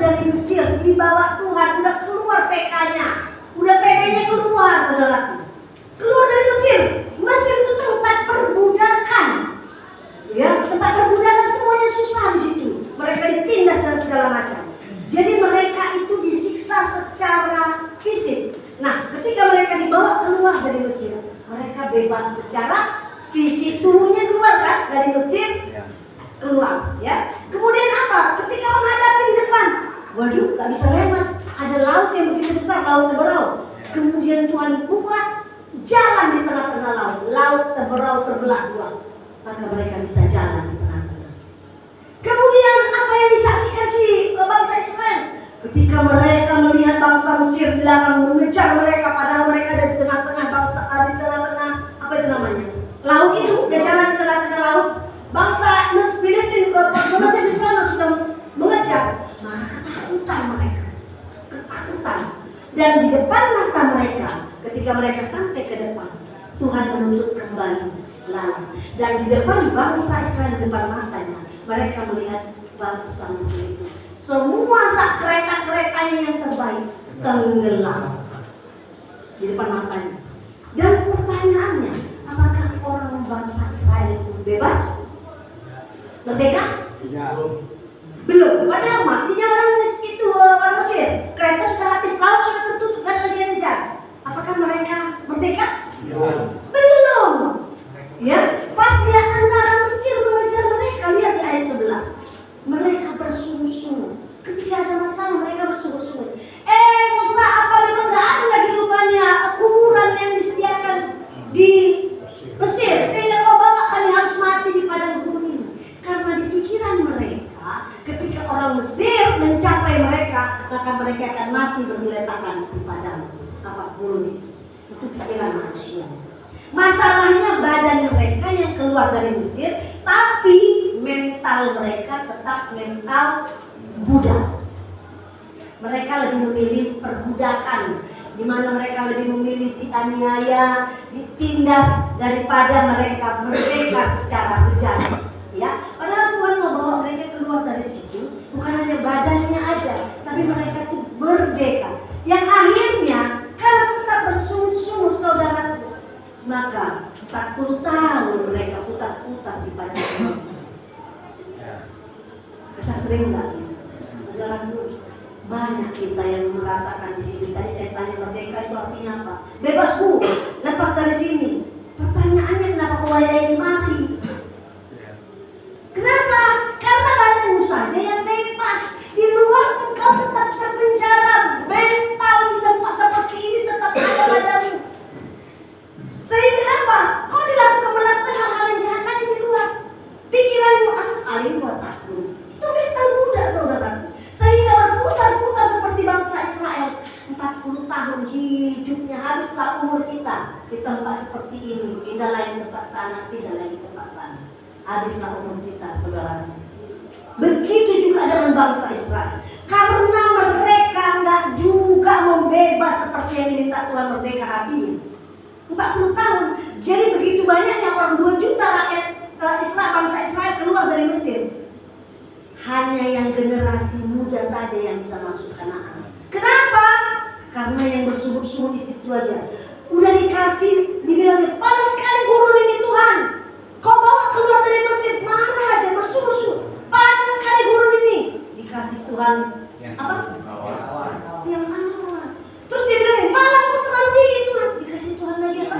dari Mesir, dibawa Tuhan, udah keluar PK-nya, udah PK-nya keluar, saudaraku. Keluar dari Mesir. Mesir itu tempat perbudakan. Ya, tempat perbudakan semuanya susah di situ. Mereka ditindas dan segala macam. Jadi mereka itu disiksa secara fisik. Nah, ketika mereka dibawa keluar dari Mesir, mereka bebas secara fisik, tubuhnya keluar kan dari Mesir, keluar. Ya. Kemudian apa? Ketika menghadapi di depan, waduh, gak bisa lewat. Ada laut yang begitu besar, laut Teberau. Kemudian Tuhan buat jalan di tengah-tengah laut. Laut Teberau terbelah dua. Maka mereka bisa jalan di tengah-tengah. Kemudian apa yang disaksikan si bangsa Israel? Ketika mereka melihat bangsa Mesir belakang mengejar mereka, padahal mereka ada di tengah-tengah bangsa, di tengah-tengah apa itu namanya? Laut itu, dia jalan di tengah-tengah laut. Bangsa Filistin, bangsa Mesir di sana sudah mengejar. Maka ketakutan mereka, ketakutan. Dan di depan mata mereka, ketika mereka sampai ke depan, Tuhan menutup kembali laut. Dan di depan bangsa Israel, di depan matanya, mereka melihat bangsa Mesir itu. Semua kereta-keretanya yang terbaik tenggelam di depan matanya. Dan pertanyaannya, apakah orang bangsa Israel itu bebas? Merdeka? Tidak. Belum. Padahal matinya orang itu orang Mesir. Kereta sudah habis, laut sudah tertutup, dan lagi ngejar. Apakah mereka merdeka? Belum. Ya, pas lihat antara Mesir mengejar mereka, lihat di ayat 11. Mereka bersungut-sungut. Ketika ada masalah mereka bersungut-sungut. Musa, apa memang gak ada lagi rupanya kuburan yang disediakan di Mesir, sehingga kau bawa kami harus mati di padang gurun ini? Karena di pikiran mereka, ketika orang Mesir mencapai mereka, maka mereka akan mati bergeletakan di padang gurun itu. Itu pikiran manusia. Masalahnya badan mereka yang keluar dari Mesir, tapi mental mereka tetap mental budak. Mereka lebih memilih perbudakan, di mana mereka lebih memilih dianiaya, ditindas daripada mereka merdeka secara sejati. Ya, padahal Tuhan mau bawa mereka keluar dari situ, bukan hanya badannya aja, tapi mereka tuh merdeka. Yang akhirnya karena tetap bersungut-sungut, saudaraku, maka 40 tahun mereka putar-putar di padang gurun. Kita sering lagi, saudaraku, banyak kita yang merasakan di sini. Tadi saya tanya merdeka itu artinya apa? Bebas bu, lepas dari sini. Pertanyaannya kenapa kau ada mati? Kenapa? Karena badanmu saja yang bebas. Di luar engkau tetap terpenjara. Mental di tempat seperti ini tetap ada padamu. Sehingga apa? Kau dilakukan melakukan hal-hal yang jahat lagi di luar. Pikiranmu, paling buat aku. Itu mental budak, saudaraku. Sehingga berputar-putar seperti bangsa Israel. 40 tahun hidupnya, habislah umur kita di tempat seperti ini. Pindah lagi tempat sana, pindah lagi tempat sana. Habislah umur kita, saudara. Begitu juga dengan bangsa Israel. Karena mereka enggak juga membebas seperti yang diminta Tuhan merdeka hatinya. 40 tahun. Jadi begitu banyaknya orang, 2 juta rakyat Israel, bangsa Israel keluar dari Mesir. Hanya yang generasi muda saja yang bisa masuk Kanaan. Kenapa? Karena yang bersungguh-sungguh itu aja. Udah dikasih, dibilang panas sekali gurun ini Tuhan. Kau bawa keluar dari Mesir, marah aja, bersungguh-sungguh. Panas sekali gurun ini. Dikasih Tuhan apa? Yang awan. Terus dia bilang, malam pun terlalu dingin Tuhan. Dikasih Tuhan lagi apa?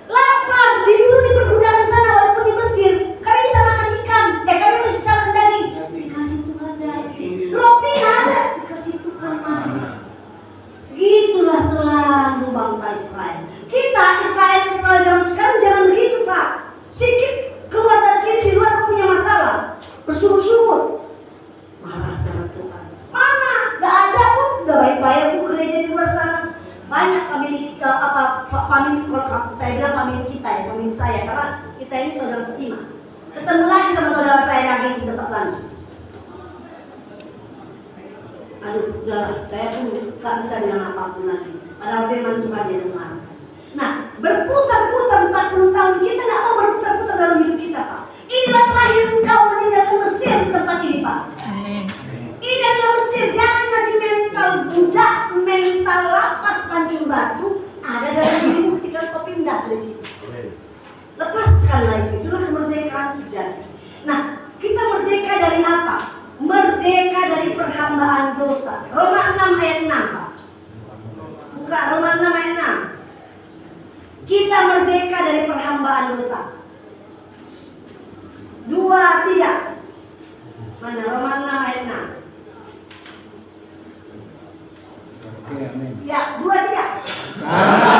Lapar, diburu di perbudakan sana walaupun di Mesir. Kami bisa makan ikan, kami bisa makan daging. Dikasih Tuhan daging. Roti ada, dikasih Tuhan mana. Gitulah selalu bangsa Israel. Kita Israel zaman sekarang jangan begitu Pak. Sikit keluar dari sini di luar punya masalah, bersungut-sungut, marah sama Tuhan. Mana? Gak ada pun, gak baik-baik pun gereja di luar sana. Banyak famili kita, famili, kalau saya bilang famili kita ya, famili saya, karena kita ini saudara setima. Ketemu lagi sama saudara saya lagi di tempat sana. Aduh, udah, saya pun gak bisa bilang apapun lagi. Padahal firman Tuhan yang mengarahkan. Nah, berputar-putar 40 tahun, kita gak mau berputar-putar dalam hidup kita Pak. Inilah terakhir engkau meninggalkan Mesir di tempat ini Pak. Amin. Ini dari apa? Merdeka dari perhambaan dosa. Roma 6 ayat 6, Pak. Buka Roma 6 ayat 6. Kita merdeka dari perhambaan dosa. 2, 3. Mana Roma 6 ayat 6? Oke, amin. Ya, 2, 3. Karena